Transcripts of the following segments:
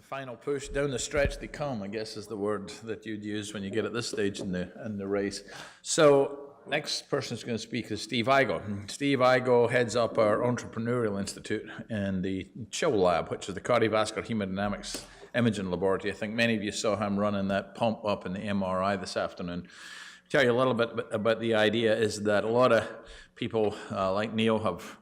final push, down the stretch they come, I guess is the word that you'd use when you get at this stage in the race. So next person who's going to speak is Steve IGO. Steve IGO heads up our Entrepreneurial Institute and the CHILL Lab, which is the Cardiovascular Hemodynamics Imaging Laboratory. I think many of you saw him running that pump up in the MRI this afternoon. Tell you a little bit about the idea is that a lot of people like Neil have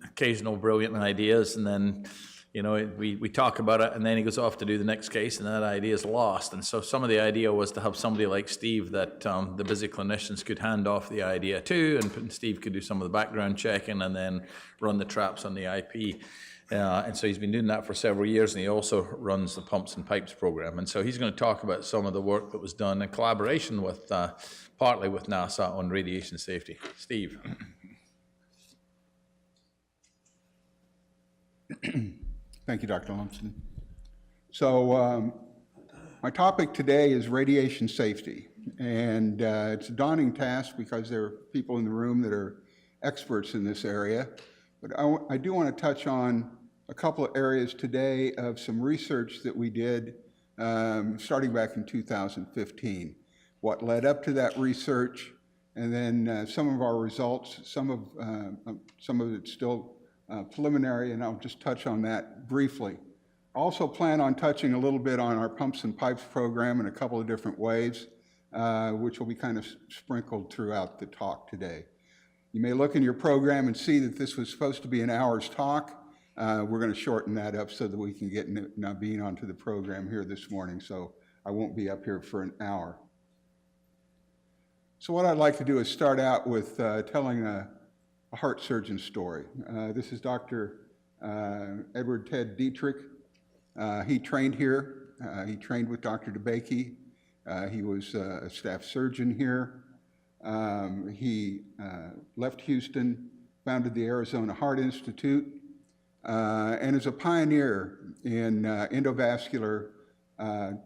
occasional brilliant ideas, and then we talk about it, and then he goes off to do the next case, and that idea is lost. And so some of the idea was to have somebody like Steve that the busy clinicians could hand off the idea to, and Steve could do some of the background checking and then run the traps on the IP. And so he's been doing that for several years, and he also runs the Pumps and Pipes program. And so he's going to talk about some of the work that was done in collaboration with, partly with NASA on radiation safety. Steve. Thank you, Dr. Lumsden. So my topic today is radiation safety. And it's a daunting task because there are people in the room that are experts in this area. But I do want to touch on a couple of areas today of some research that we did starting back in 2015. What led up to that research, and then some of our results. Some of it's still preliminary, and I'll just touch on that briefly. I also plan on touching a little bit on our Pumps and Pipes program in a couple of different ways, which will be kind of sprinkled throughout the talk today. You may look in your program and see that this was supposed to be an hour's talk. We're going to shorten that up so that we can get Naveen onto the program here this morning, so I won't be up here for an hour. So what I'd like to do is start out with telling a heart surgeon story. This is Dr. Edward Ted Dietrich. He trained here. He trained with Dr. DeBakey. He was a staff surgeon here. He left Houston, founded the Arizona Heart Institute, and is a pioneer in endovascular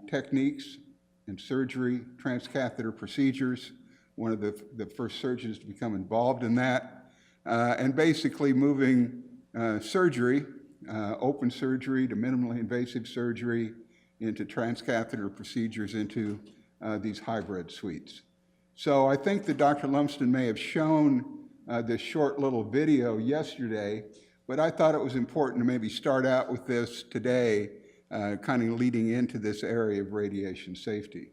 techniques and surgery, transcatheter procedures, one of the first surgeons to become involved in that, and basically moving surgery, open surgery to minimally invasive surgery, into transcatheter procedures, into these hybrid suites. So I think that Dr. Lumsden may have shown this short little video yesterday, but I thought it was important to maybe start out with this today, kind of leading into this area of radiation safety.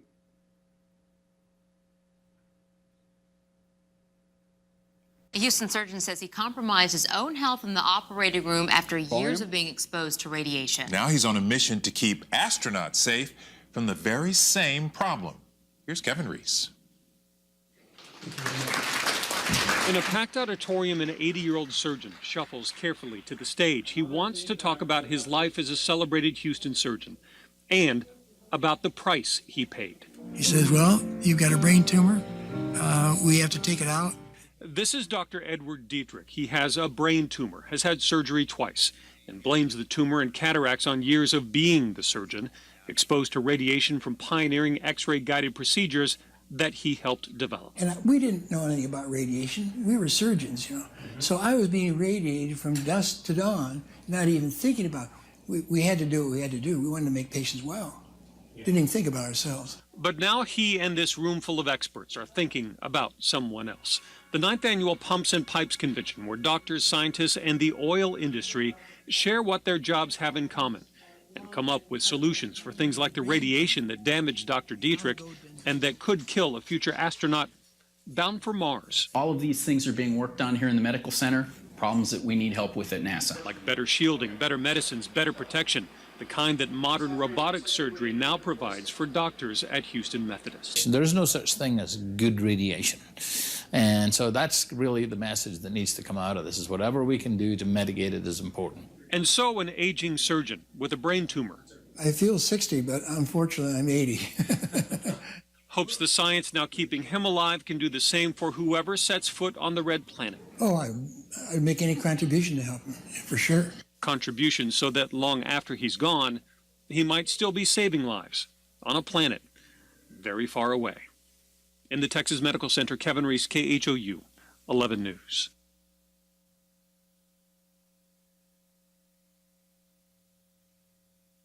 A Houston surgeon says he compromised his own health in the operating room after years of being exposed to radiation. Now he's on a mission to keep astronauts safe from the very same problem. Here's Kevin Reese. In a packed auditorium, an 80-year-old surgeon shuffles carefully to the stage. He wants to talk about his life as a celebrated Houston surgeon and about the price he paid. He says, well, you've got a brain tumor. We have to take it out. This is Dr. Edward Dietrich. He has a brain tumor, has had surgery twice, and blames the tumor and cataracts on years of being the surgeon, exposed to radiation from pioneering X-ray guided procedures that he helped develop. And we didn't know anything about radiation. We were surgeons, you know. So I was being radiated from dusk to dawn, not even thinking about it. We had to do what we had to do. We wanted to make patients well. Didn't even think about ourselves. But now he and this room full of experts are thinking about someone else. The 9th annual Pumps and Pipes Convention, where doctors, scientists, and the oil industry share what their jobs have in common and come up with solutions for things like the radiation that damaged Dr. Dietrich and that could kill a future astronaut bound for Mars. All of these things are being worked on here in the medical center, problems that we need help with at NASA. Like better shielding, better medicines, better protection, the kind that modern robotic surgery now provides for doctors at Houston Methodist. There's no such thing as good radiation. And so that's really the message that needs to come out of this, is whatever we can do to mitigate it is important. And so an aging surgeon with a brain tumor. I feel 60, but unfortunately I'm 80. Hopes the science now keeping him alive can do the same for whoever sets foot on the red planet. Oh, I'd make any contribution to help him, for sure. Contributions so that long after he's gone, he might still be saving lives on a planet very far away. In the Texas Medical Center, Kevin Reese, KHOU, 11 News.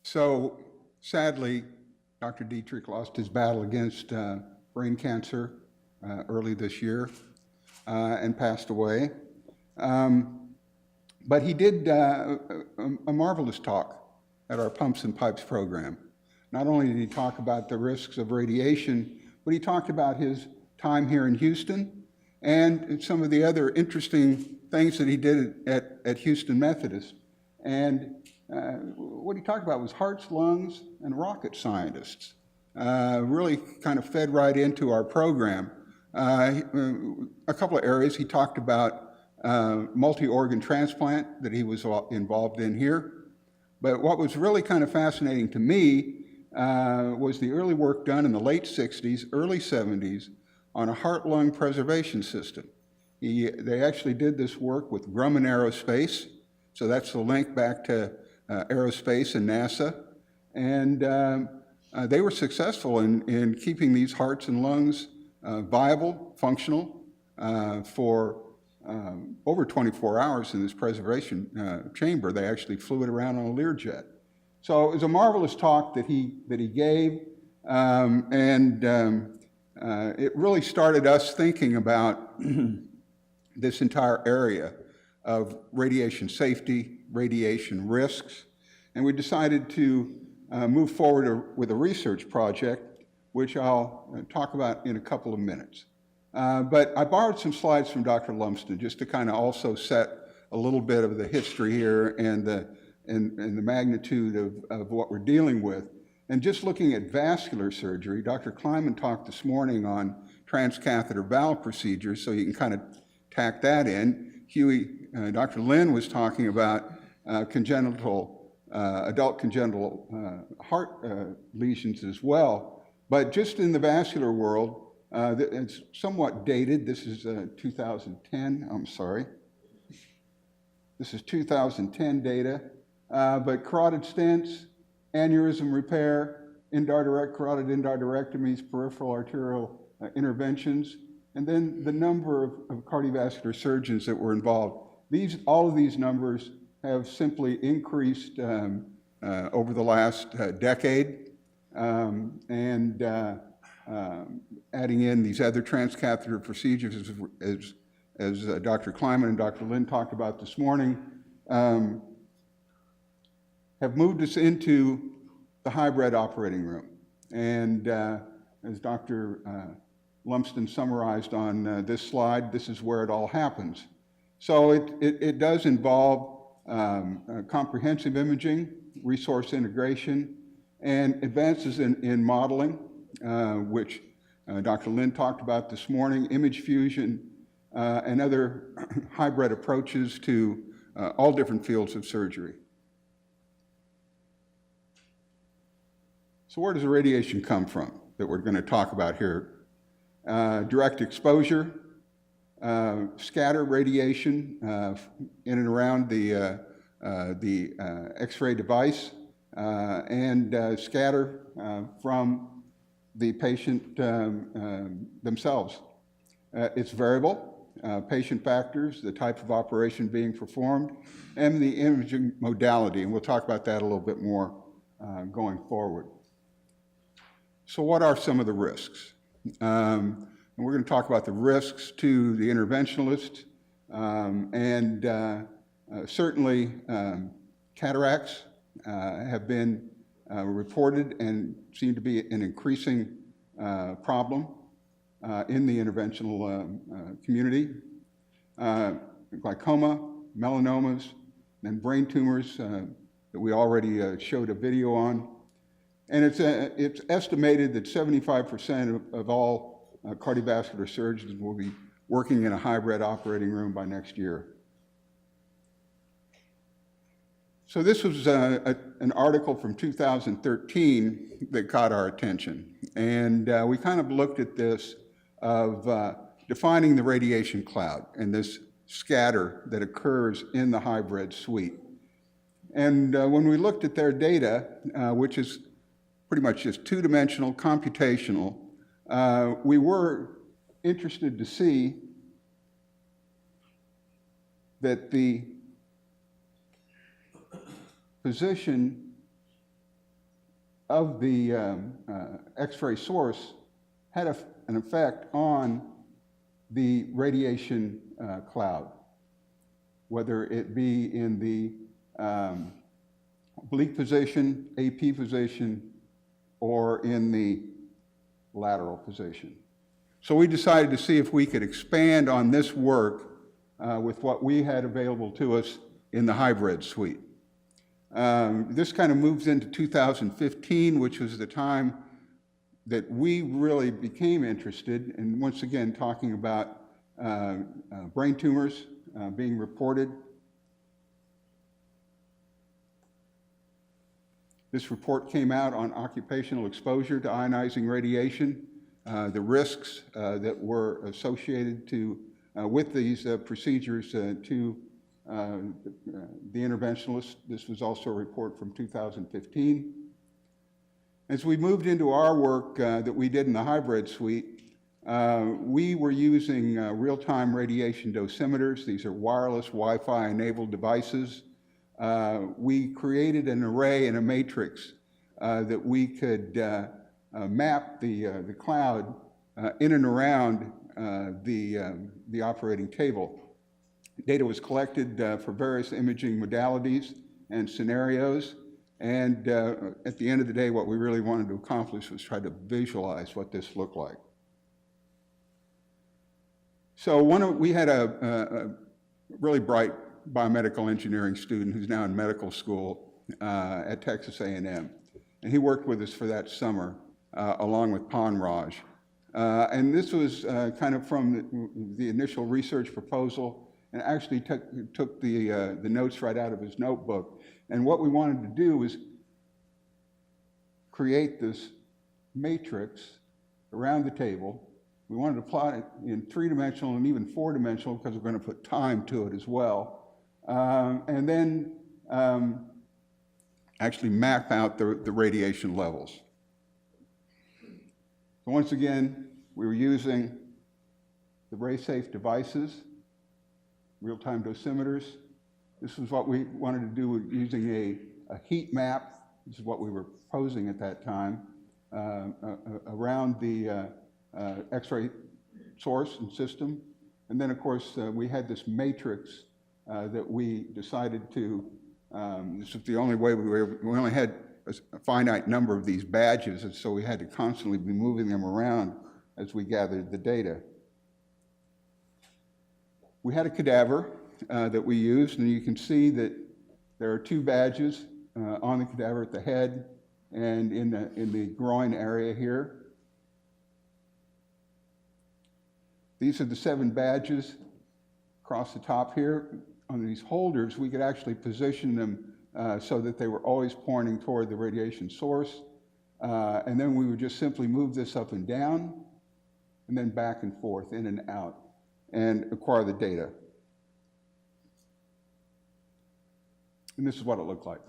So sadly, Dr. Dietrich lost his battle against brain cancer early this year and passed away. But he did a marvelous talk at our Pumps and Pipes program. Not only did he talk about the risks of radiation, but he talked about his time here in Houston and some of the other interesting things that he did at Houston Methodist. And what he talked about was hearts, lungs, and rocket scientists. Really kind of fed right into our program. A couple of areas he talked about multi-organ transplant that he was involved in here. But what was really kind of fascinating to me was the early work done in the late 60s, early 70s on a heart-lung preservation system. They actually did this work with Grumman Aerospace, so that's the link back to aerospace and NASA. And they were successful in keeping these hearts and lungs viable, functional, for over 24 hours in this preservation chamber. They actually flew it around on a Learjet. So it was a marvelous talk that he gave, and it really started us thinking about this entire area of radiation safety, radiation risks, and we decided to move forward with a research project, which I'll talk about in a couple of minutes. But I borrowed some slides from Dr. Lumsden just to kind of also set a little bit of the history here and the magnitude of what we're dealing with. And just looking at vascular surgery, Dr. Kleiman talked this morning on transcatheter valve procedures, so you can kind of tack that in. Huie, Dr. Lin was talking about adult congenital heart lesions as well. But just in the vascular world, it's somewhat dated. This is 2010, I'm sorry. This is 2010 data. But carotid stents, aneurysm repair, carotid endarterectomies, peripheral arterial interventions, and then the number of cardiovascular surgeons that were involved. All of these numbers have simply increased over the last decade, and adding in these other transcatheter procedures, as Dr. Kleiman and Dr. Lin talked about this morning, have moved us into the hybrid operating room. And as Dr. Lumsden summarized on this slide, this is where it all happens. So it does involve comprehensive imaging, resource integration, and advances in modeling, which Dr. Lin talked about this morning, image fusion, and other hybrid approaches to all different fields of surgery. So where does the radiation come from that we're going to talk about here? Direct exposure, scatter radiation in and around the X-ray device, and scatter from the patient themselves. It's variable, patient factors, the type of operation being performed, and the imaging modality, and we'll talk about that a little bit more going forward. So what are some of the risks? And we're going to talk about the risks to the interventionalist, and certainly cataracts have been reported and seem to be an increasing problem in the interventional community. Glaucoma, melanomas, and brain tumors that we already showed a video on. And it's estimated that 75% of all cardiovascular surgeons will be working in a hybrid operating room by next year. So this was an article from 2013 that caught our attention. And we kind of looked at this of defining the radiation cloud and this scatter that occurs in the hybrid suite. And when we looked at their data, which is pretty much just two-dimensional, computational, we were interested to see that the position of the X-ray source had an effect on the radiation cloud, whether it be in the oblique position, AP position, or in the lateral position. So we decided to see if we could expand on this work with what we had available to us in the hybrid suite. This kind of moves into 2015, which was the time that we really became interested, and once again talking about brain tumors being reported. This report came out on occupational exposure to ionizing radiation, the risks that were associated with these procedures to the interventionalists. This was also a report from 2015. As we moved into our work that we did in the hybrid suite, we were using real-time radiation dosimeters. These are wireless Wi-Fi enabled devices. We created an array and a matrix that we could map the cloud in and around the operating table. Data was collected for various imaging modalities and scenarios, and at the end of the day, what we really wanted to accomplish was try to visualize what this looked like. So we had a really bright biomedical engineering student who's now in medical school at Texas A&M, and he worked with us for that summer along with Panraj. And this was kind of from the initial research proposal, and actually took the notes right out of his notebook. And what we wanted to do was create this matrix around the table. We wanted to plot it in 3-dimensional and even 4-dimensional because we're going to put time to it as well. And then actually map out the radiation levels. So once again, we were using the ray-safe devices, real-time dosimeters. This was what we wanted to do with using a heat map. This is what we were proposing at that time around the X-ray source and system. And then, of course, we had this matrix that we decided to, this was the only way we only had a finite number of these badges, and so we had to constantly be moving them around as we gathered the data. We had a cadaver that we used, and you can see that there are 2 badges on the cadaver at the head and in the groin area here. These are the 7 badges across the top here. On these holders, we could actually position them so that they were always pointing toward the radiation source. And then we would just simply move this up and down, and then back and forth, in and out, and acquire the data. And this is what it looked like.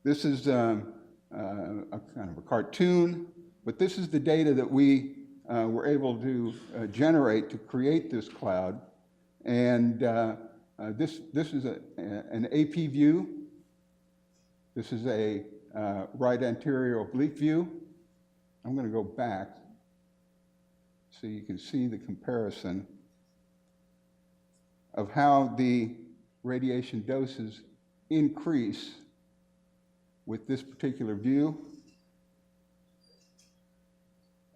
This is a kind of a cartoon, but this is the data that we were able to generate to create this cloud. And this is an AP view. This is a right anterior oblique view. I'm going to go back so you can see the comparison of how the radiation doses increase with this particular view.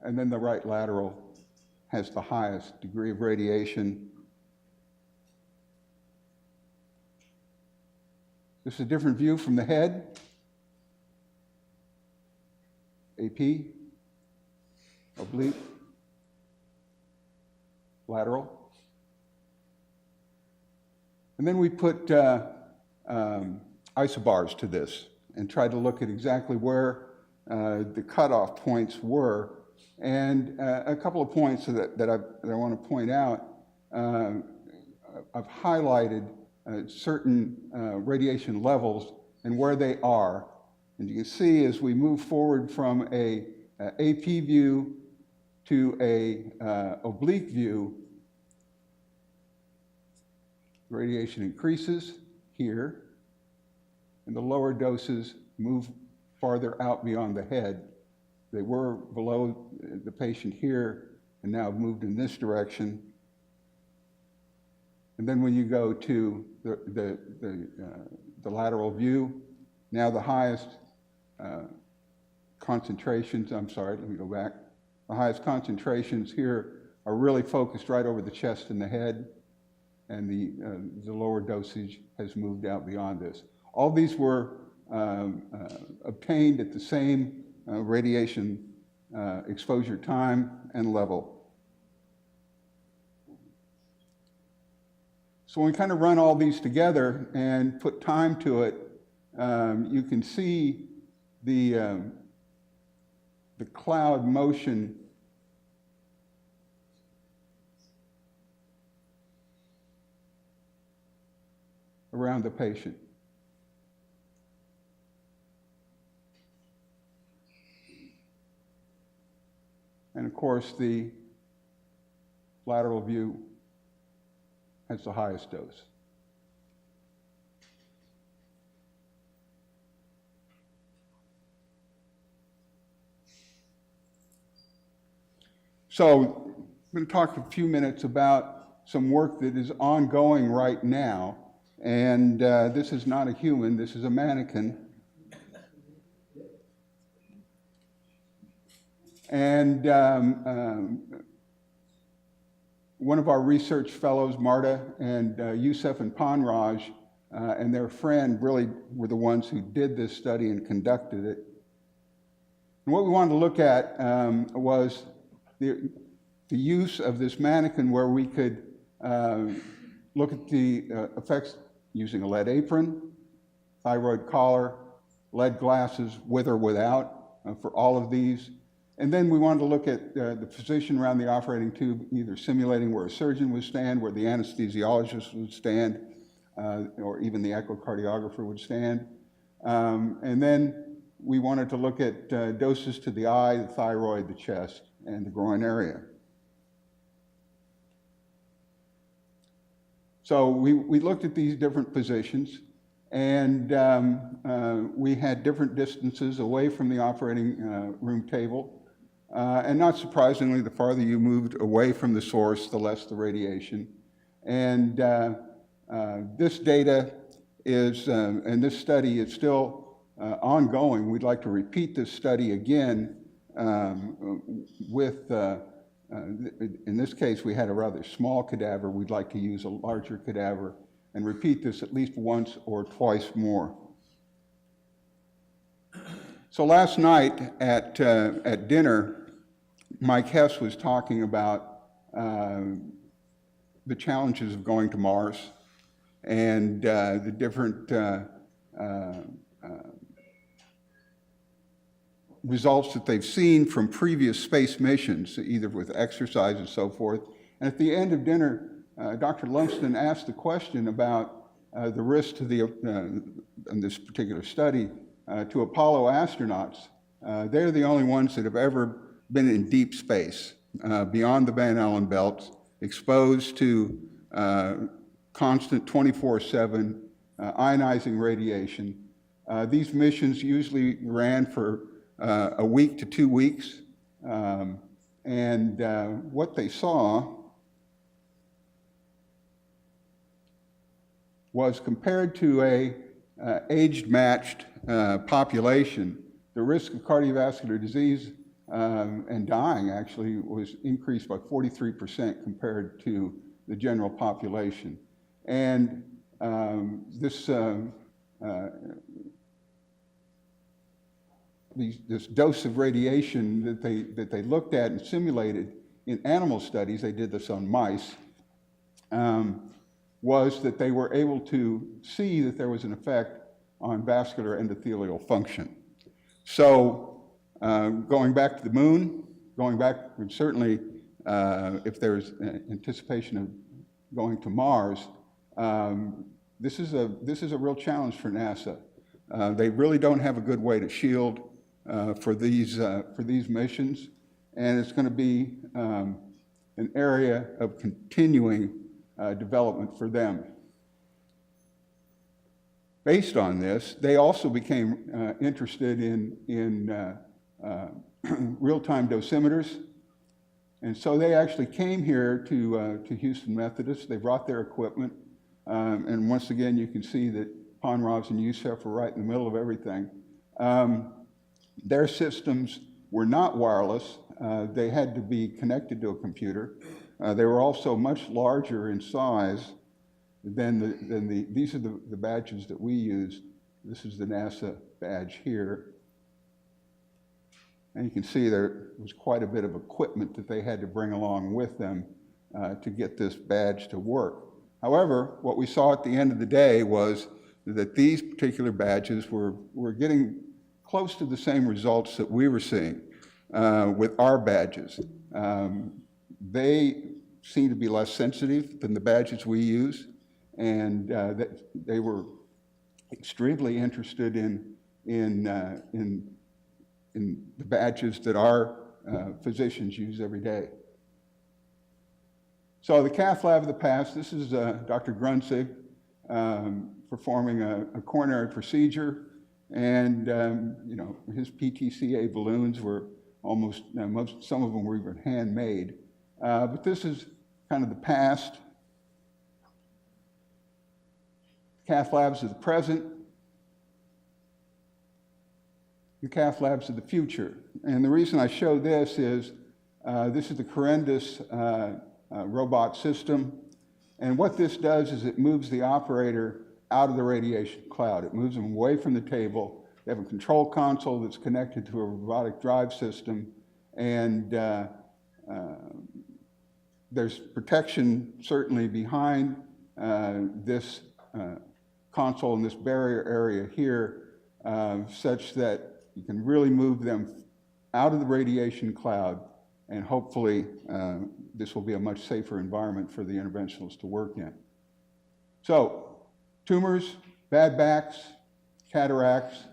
And then the right lateral has the highest degree of radiation. This is a different view from the head. AP, oblique, lateral. And then we put isobars to this and tried to look at exactly where the cutoff points were. And a couple of points that I want to point out, I've highlighted certain radiation levels and where they are. And you can see as we move forward from a AP view to a oblique view, radiation increases here, and the lower doses move farther out beyond the head. They were below the patient here and now have moved in this direction. And then when you go to the lateral view, now the highest concentrations, I'm sorry, let me go back. The highest concentrations here are really focused right over the chest and the head, and the lower dosage has moved out beyond this. All these were obtained at the same radiation exposure time and level. So when we kind of run all these together and put time to it, you can see the cloud motion around the patient. And of course, the lateral view has the highest dose. So I'm going to talk a few minutes about some work that is ongoing right now. And this is not a human, this is a mannequin. And one of our research fellows, Marta and Yusef and Panraj, and their friend really were the ones who did this study and conducted it. And what we wanted to look at was the use of this mannequin where we could look at the effects using a lead apron, thyroid collar, lead glasses with or without for all of these. And then we wanted to look at the physician around the operating tube, either simulating where a surgeon would stand, where the anesthesiologist would stand, or even the echocardiographer would stand. And then we wanted to look at doses to the eye, the thyroid, the chest, and the groin area. So we looked at these different positions, and we had different distances away from the operating room table. And not surprisingly, the farther you moved away from the source, the less the radiation. And this data is, and this study is still ongoing. We'd like to repeat this study again with, in this case, we had a rather small cadaver. We'd like to use a larger cadaver and repeat this at least once or twice more. So last night at dinner, Mike Hess was talking about the challenges of going to Mars and the different results that they've seen from previous space missions, either with exercise and so forth. And at the end of dinner, Dr. Lumsden asked the question about the risk to in this particular study to Apollo astronauts. They're the only ones that have ever been in deep space, beyond the Van Allen belts, exposed to constant 24/7 ionizing radiation. These missions usually ran for a week to 2 weeks, and what they saw was, compared to a age-matched population, the risk of cardiovascular disease and dying actually was increased by 43% compared to the general population. And this dose of radiation that they looked at and simulated in animal studies, they did this on mice, was that they were able to see that there was an effect on vascular endothelial function. So going back to the moon, going back, and certainly if there's anticipation of going to Mars, this is a real challenge for NASA. They really don't have a good way to shield for these missions, and it's going to be an area of continuing development for them. based on this, they also became interested in real-time dosimeters. And so they actually came here to Houston Methodist. They brought their equipment. And once again, you can see that Ponraj and Youssef were right in the middle of everything. Their systems were not wireless. They had to be connected to a computer. They were also much larger in size than these are the badges that we use. This is the NASA badge here. And you can see there was quite a bit of equipment that they had to bring along with them to get this badge to work. However, what we saw at the end of the day was that these particular badges were getting close to the same results that we were seeing with our badges. They seem to be less sensitive than the badges we use, and they were extremely interested in the badges that our physicians use every day. So the Cath-lab of the Past, this is Dr. Grunzig performing a coronary procedure, and you know, his PTCA balloons were almost, some of them were even handmade. But this is kind of the past. Cath-labs of the present, the Cath-labs of the future. And the reason I show this is the Corindus robot system. And what this does is it moves the operator out of the radiation cloud. It moves them away from the table. They have a control console that's connected to a robotic drive system. And there's protection certainly behind this console and this barrier area here, such that you can really move them out of the radiation cloud, and hopefully this will be a much safer environment for the interventionalists to work in. So, tumors, bad backs, cataracts,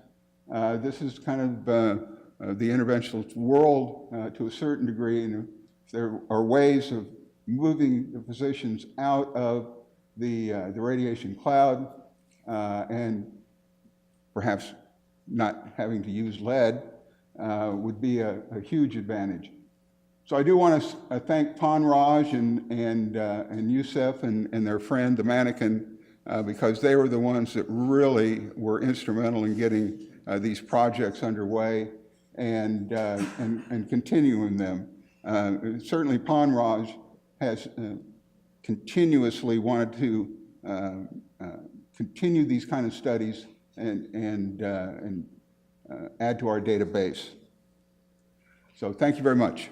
this is kind of the interventionalist world to a certain degree, and there are ways of moving the physicians out of the radiation cloud and perhaps not having to use lead would be a huge advantage. So I do want to thank Ponraj and Youssef and their friend, the Mannequin, because they were the ones that really were instrumental in getting these projects underway and continuing them. Certainly Ponraj has continuously wanted to continue these kind of studies and add to our database. So thank you very much.